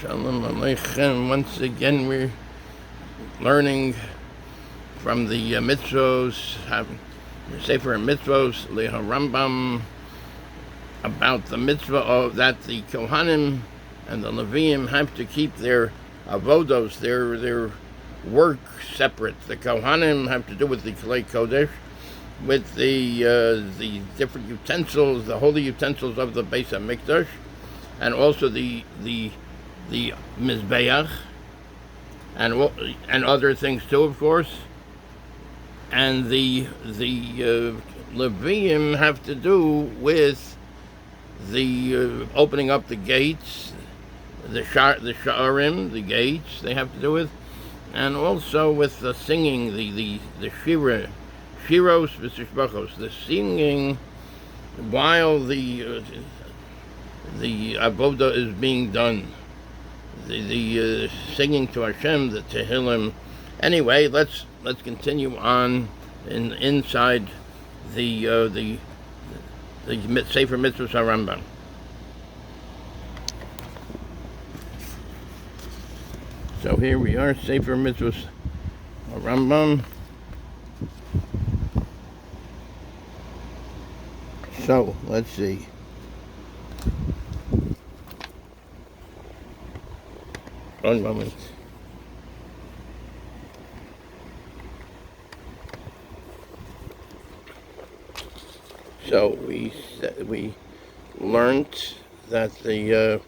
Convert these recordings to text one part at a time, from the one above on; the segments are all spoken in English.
Shalom Aleichem. Once again, we're learning from the Mitzvos, Sefer HaMitzvos, Rambam, about the mitzvah that the Kohanim and the Leveiim have to keep their Avodos, their work separate. The Kohanim have to do with the Klei Kodesh, with the different utensils, the holy utensils of the Beis HaMikdash, and also the Mizbeach, and other things too, of course. And the Leveiim have to do with the opening up the gates, the sha'arim, the gates they have to do with, and also with the singing, the shiros v'tishbachos, the singing while the Avodah is being done, the singing to Hashem, the Tehillim. Anyway, let's continue on inside the Sefer HaMitzvos Rambam. So here we are, Sefer HaMitzvos Rambam. So let's see. One moment. So we learned that the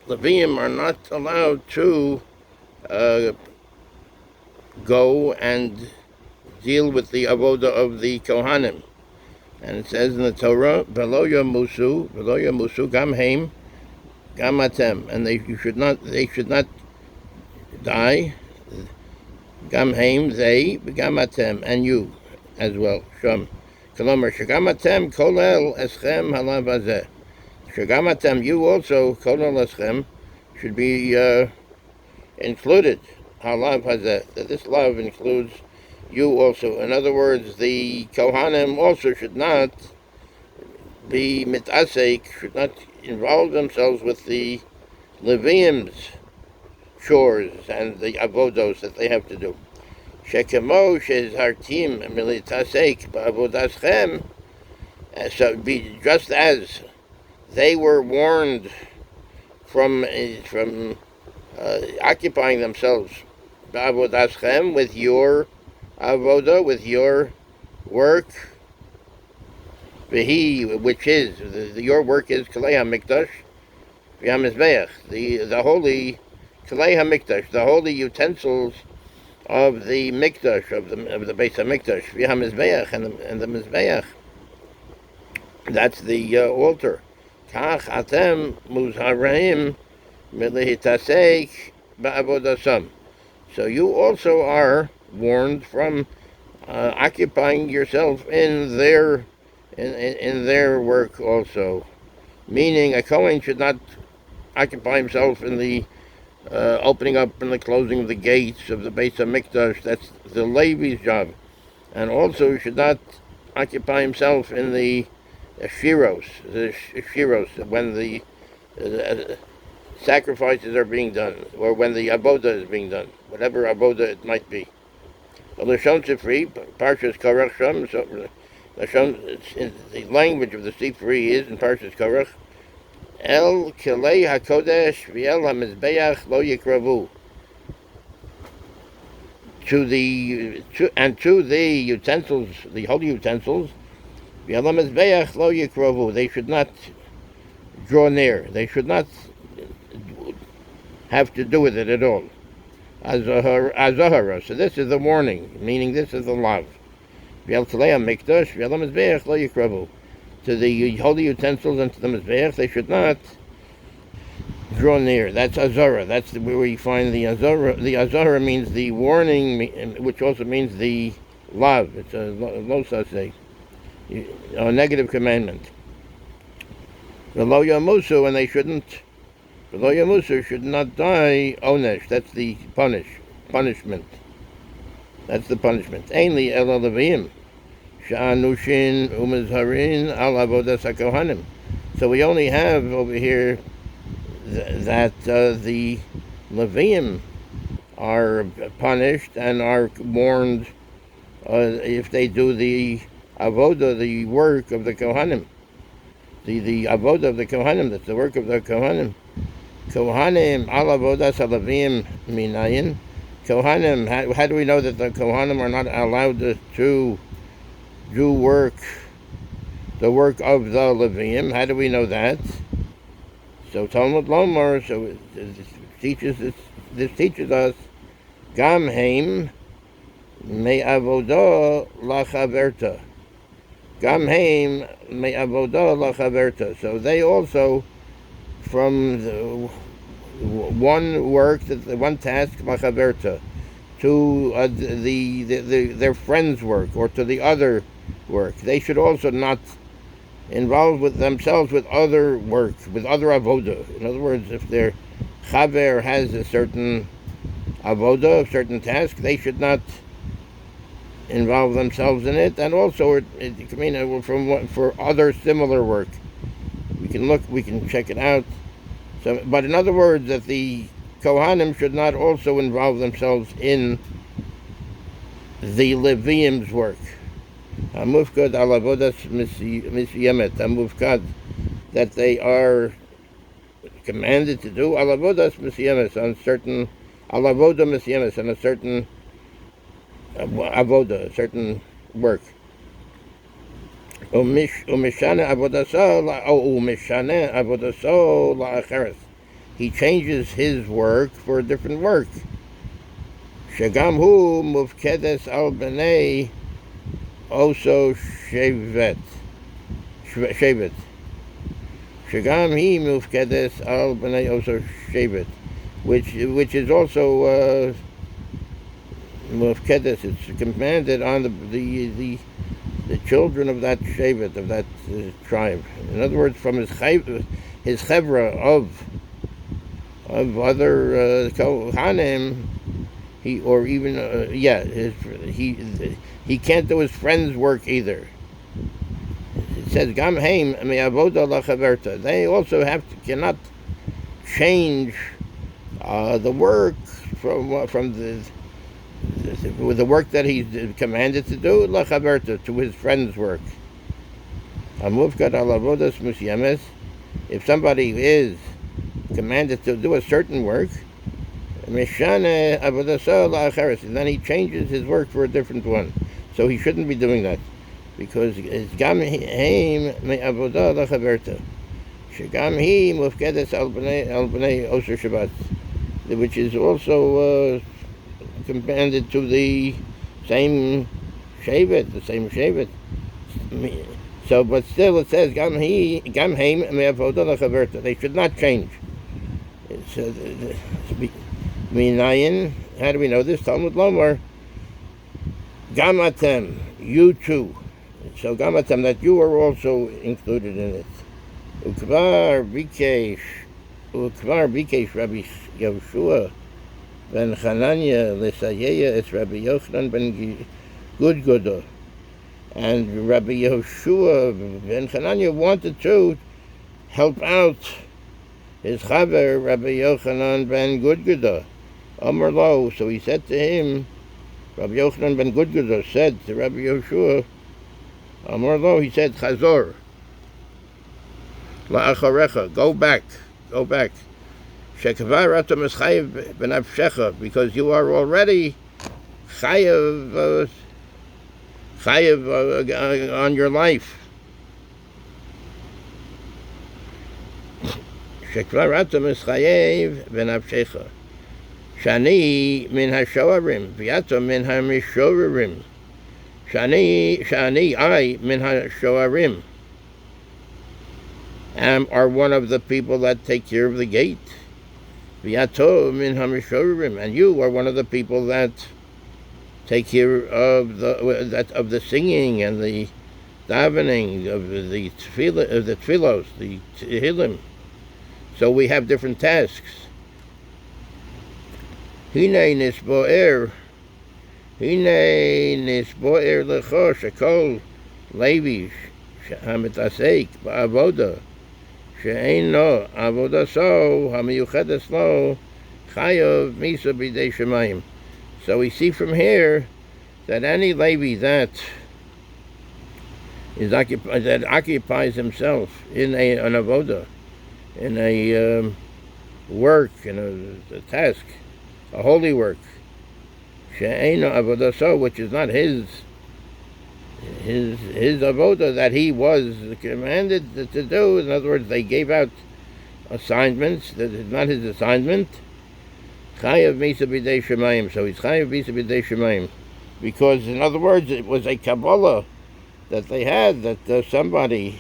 Leveiim are not allowed to go and deal with the Avodah of the Kohanim. And it says in the Torah, "V'lo yamusu gam heim gam atem," and they should not die. Gam heim, they, gam atem, and you as well. Shom. Kolomer shagam atem kolel eschem halav hazeh. Shagam atem, you also kolel eschem, should be included. Halav hazeh, that this love includes you also. In other words, the Kohanim also should not be mitasek, should not involve themselves with the Leveiim's chores and the avodos that they have to do. Shekemo shezhartim militasek ba'avodaschem, so be just as they were warned from occupying themselves ba'avodaschem, with your avodah, with your work, which is your work is Klei HaMikdash, v'hamizbeach, the holy Klei HaMikdash, the holy utensils of the Mikdash, of the Beis HaMikdash, v'hamizbeach, and the Mizbeach. That's the altar. Kach atem muzharim milihitasek ba'avodasam. So you also are warned from occupying yourself in their work also. Meaning, a Kohen should not occupy himself in the opening up and the closing of the gates of the Beis HaMikdash. That's the Levi's job. And also he should not occupy himself in the shiros, when the sacrifices are being done, or when the Avodah is being done, whatever Avodah it might be. Lashon Sifri, Parshas Korach Sham, so the language of the Sifri is in Parshas Korach, El Kelei HaKodesh V'el HaMizbeach Lo Yikravu. To the utensils, the holy utensils, V'el HaMizbeach Lo Yikravu, they should not draw near. They should not have to do with it at all. Azahara. So this is the warning, meaning this is the lav. To the holy utensils and to the mizbeach, they should not draw near. That's azara. That's where we find the azara. The azara means the warning, which also means the lav. It's a losase, a negative commandment. The lo yamusu, and they shouldn't. The lo yamusu should not die onesh. That's the punishment. That's the punishment. Ainli el Leveiim, sha'anushin umizharin al avodas hakohanim. So we only have over here that the Leveiim are punished and are warned if they do the Avodah, the work of the Kohanim. The Avodah of the Kohanim, that's the work of the Kohanim. Kohanim, al Avodah Leveiim minayin. Kohanim, how do we know that the Kohanim are not allowed to do work, the work of the Leveiim? How do we know that? So Talmud Lomar, so this teaches us, Gam heim me avodah lachaverta. Gam heim me avodah lachaverta. So they also, from the one work, the one task, lachaverta, to their friend's work or to the other work, they should also not involve with themselves with other work, with other avodah. In other words, if their chaver has a certain avodah, a certain task, they should not involve themselves in it. And also, for other similar work, we can check it out. So, but in other words, that the Kohanim should not also involve themselves in the Leveiim's work. Hamufkad al avodas misyemet. Hamufkad, that they are commanded to do al avodas misyemet, on certain al avodah misyemet, on a certain avodah, a certain work. Umishane avodaso la'acheres. He changes his work for a different work. Shagam hu mufkedes al b'nei also shevet. Shagam he mufkedes al b'nei also shevet, which is also mufkedes. It's commanded on the children of that shevet, of that tribe. In other words, from his chevra of other Kohanim, he can't do his friend's work either. It says Gam heim me avodah lachaverta. They also cannot change the work from the work that he's commanded to do, lachaverta, to his friend's work. Amufkat al avodas musyemes. If somebody is commanded to do a certain work, mishane avodaso la'acheres, and then he changes his work for a different one. So he shouldn't be doing that, because it's gam heim me avodah lachaverta. Shegam hi mufkedes al b'nei oser Shabbat, which is also commanded to the same shevet, So, but still it says gam heim me avodah lachaverta. They should not change. It's minayin. How do we know this? Talmud Lomar, gamatem, you too. So gamatem, that you are also included in it. Ukvar bikesh Rabbi Yehoshua ben Hananya lesayeya es Rabbi Yochanan ben Gudgudo. And Rabbi Yehoshua ben Hananya wanted to help out his chaver, Rabbi Yochanan ben Gudgudo. Amar lo, so he said to him, Rabbi Yochanan ben Gudgudo said to Rabbi Yehoshua, Amar lo, he said, Chazor, la'acharecha, go back. Shekavar atam es chayev b'nafshecha, because you are already chayev on your life. Shekvar atam es chayev b'nafshecha. Shani min hashoarim, v'atam min hamishoarim. Shani, I min hashoarim, are one of the people that take care of the gate. V'ato min hamishoarim, and you are one of the people that take care of the singing and the davening, of the tefillos, the tehillim. So we have different tasks. Hine nisboer lecho shekol levi hamitasek ba'avoda she'eino avodah so hamiyuchedes lo chayav misa b'dei shemayim. So we see from here that any Levi that occupies himself in an avodah, in a work, in a task, a holy work, she'eino avodah so, which is not his avodah that he was commanded to do. In other words, they gave out assignments that is not his assignment. Chayav misa b'dei shemayim. So he's chayav misa b'dei shemayim, because in other words, it was a Kabbalah that they had, that somebody,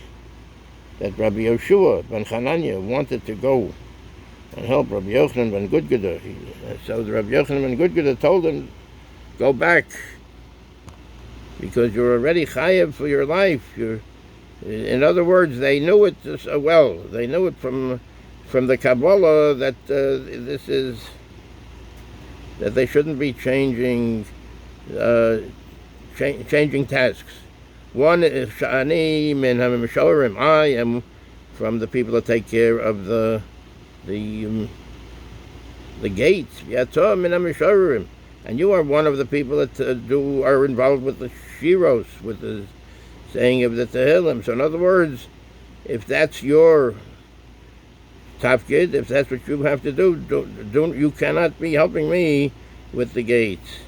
that Rabbi Yoshua ben Chananya wanted to go and help Rabbi Yochanan ben Gudgada. So the Rabbi Yochanan ben Gudgada told him, go back, because you're already chayav for your life. In other words, they knew it so well. They knew it from the Kabbalah that this is, that they shouldn't be changing tasks. One is sha'ani min ha'mishorim. I am from the people that take care of the gates. Yatzah min ha'mishorim. And you are one of the people that are involved with the shiros, with the saying of the Tehillim. So in other words, if that's your tafkid, if that's what you have to do, you cannot be helping me with the gates.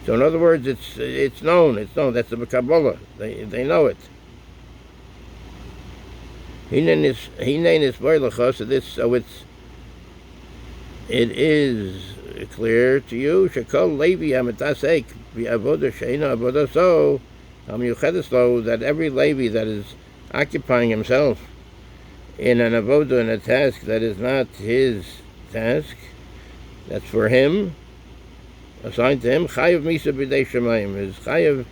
So in other words, it's known. That's the Kabbalah. They know it. It is clear to you, Shekol Levi Hamitasek Avodah Sheina Avodah So Hamiyuchedes Lo, that every Levi that is occupying himself in an avodah, in a task that is not his task, that's for him, assigned to him, Chayav Misa B'dei Shemayim, is Chayav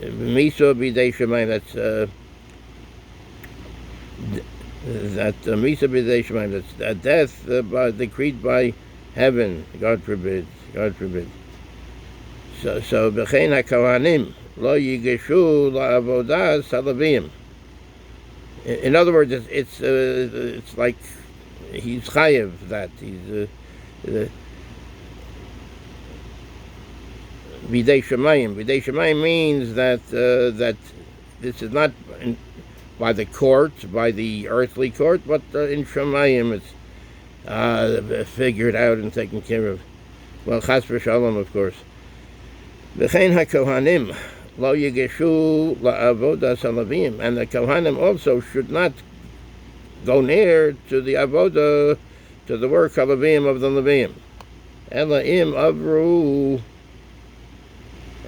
Misa B'dei Shemayim. That's Misa B'dei Shemayim. That's a death decreed by heaven. God forbid. So B'chein HaKohanim Lo Yigeshu LaAvodah Leveiim. In other words, it's like he's chayav, that he's b'dei shemayim. B'dei shemayim means that this is not by the court, by the earthly court, but in shemayim it's figured out and taken care of. Well, chas v'shalom, of course. V'chein haKohanim Lo Yigeshu LaAvodah Leveiim, and the Kohanim also should not go near to the Avodah, to the work of Leveiim, of the Leveiim. Ela im avru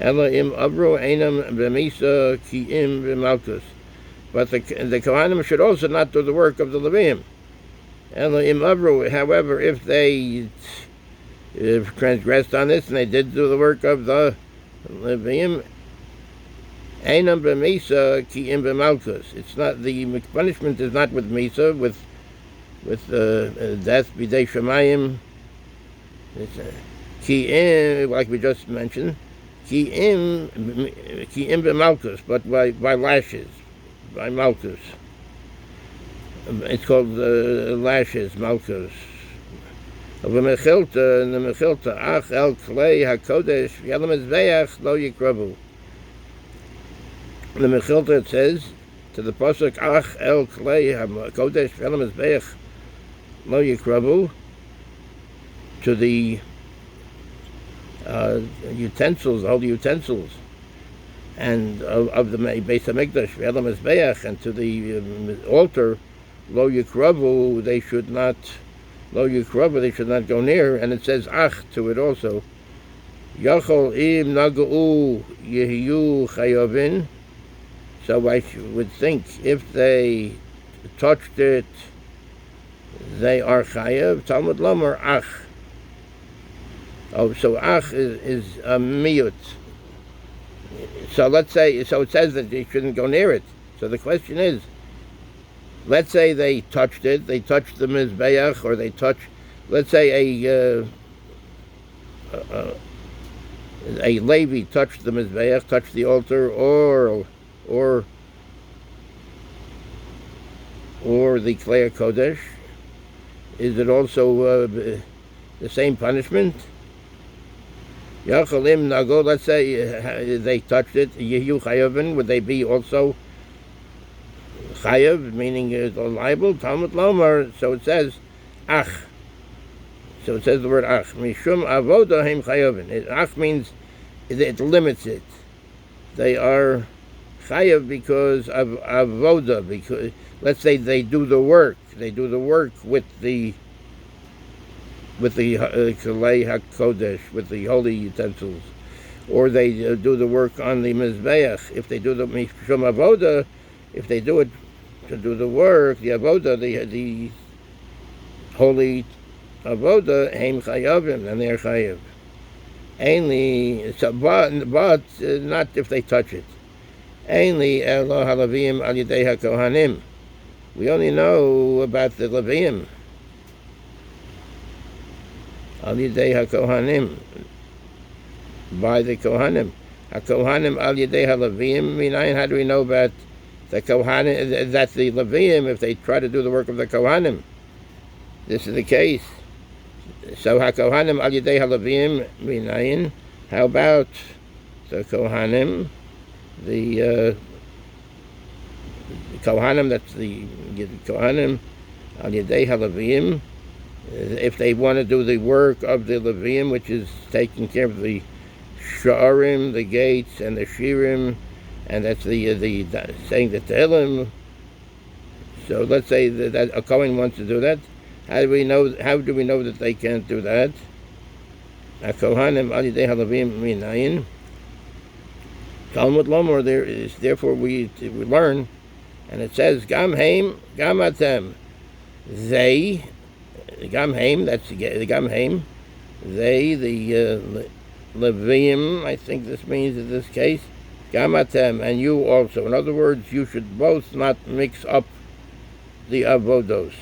einam b'misa ki im b'malkus. But the Kohanim should also not do the work of the Leveiim. Ela im avru, however, if they transgressed on this and they did do the work of the Leveiim, Einam b'misa ki im b'malkus. It's not, the punishment is not with misa, with death b'dei shemayim. Ki im, like we just mentioned, ki im b'malkus, but by lashes, by malkus. It's called lashes, malkus. Of the mechilta, ach el klei hakodesh v'yel mizbeach lo yikrabu. The Mechilta, it says to the pasuk, Ach el klei hakodesh v'el mizbeach lo yikrabu, to the utensils, all the utensils, and of the Beis HaMikdash v'el mizbeach, and to the altar, lo yikrabu, they should not go near. And it says Ach to it also. Yachol im naga'u yehiyu chayavin. So I would think if they touched it, they are chayav. Talmud Lomar Ach. Oh, so Ach is a miyut. So let's say, so it says that they shouldn't go near it. So the question is, let's say they touched it, they touched the mizbeach, or they touched, let's say a Levi touched the mizbeach, touched the altar, or or the Klei Kodesh? Is it also the same punishment? Yachalim Nago, let's say they touched it, Yehu Chayavin, would they be also Chayav, meaning liable? Talmud Lomar, so it says Ach. So it says the word Ach. Mishum Avodah Heim Chayavin. Ach means it limits it. They are Chayav because of Avodah, because let's say they do the work. They do the work with the Kalei HaKodesh, with the holy utensils, or they do the work on the Mizbeach. If they do the Mishum Avodah, if they do it to do the work, the Avodah, the holy Avodah, Heim Chayavim, and they're Chayav. Ainly, but not if they touch it. Ainly Elo HaLeveiim al Yidei HaKohanim. We only know about the Leveiim. Al Yidei HaKohanim, by the Kohanim. HaKohanim al Yidei HaLeveiim, minayin, how do we know about the Kohanim, that the Leveiim, if they try to do the work of the Kohanim? This is the case. So HaKohanim al Yidei HaLeveiim, minayin, how about the Kohanim, the Kohanim, that's the Kohanim al Yidei HaLeveiim, if they want to do the work of the Leveiim, which is taking care of the Sha'arim, the gates, and the Shirim, and that's the saying the Tehillim. So let's say that a Kohen wants to do that. How do we know that they can't do that? A Kohanim al Yidei HaLeveiim minayin. Talmud Lomor, therefore we learn, and it says Gam Heim, Gam Atem. They, Gam Heim, that's the Gam Heim. They, the Leveiim, I think this means in this case, Gam Atem, and you also. In other words, you should both not mix up the avodos.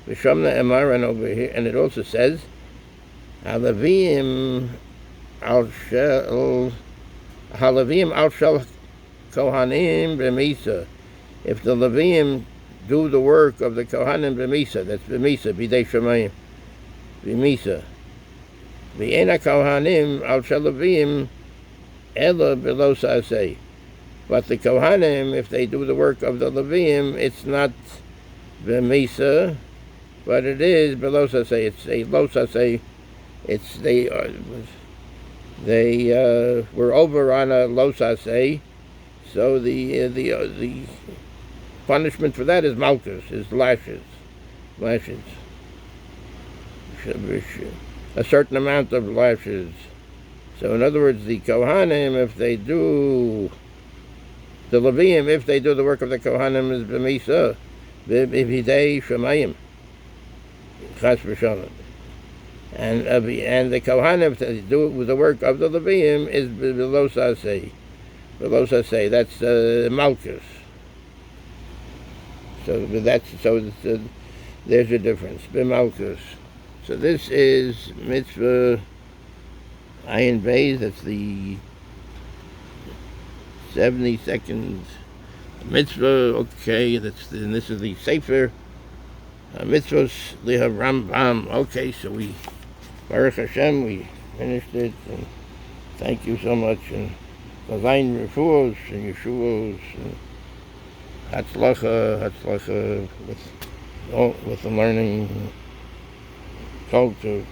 V'shamna Emar, and over here, and it also says, HaLeveiim al shel Kohanim b'misa. If the Leveiim do the work of the Kohanim b'misa, that's b'misa, b'dei shemayim, b'misa. V'ena Kohanim al shel Leveiim ela below saseh. But the Kohanim, if they do the work of the Leveiim, it's not b'misa, but it is below saseh. It's a lo saseh. It's they were over on a lo saseh, so the punishment for that is malchus, is lashes, a certain amount of lashes. So in other words, the Kohanim, if they do the Leveiim, if they do the work of the Kohanim, is b'misa, b'idei shemayim, chas v'shalom. And the Kohanim, if they do it with the work of the Leveiim, is below saseh. Below saseh, that's malchus. So there's a difference. B'malchus. So this is Mitzvah Ayin Beis. That's the 72nd Mitzvah. Okay, and this is the Sefer HaMitzvos, Rambam. Okay, so we Baruch Hashem, we finished it, and thank you so much, and Leveiim refuos and Yeshuos, and Hatzlacha with the learning culture.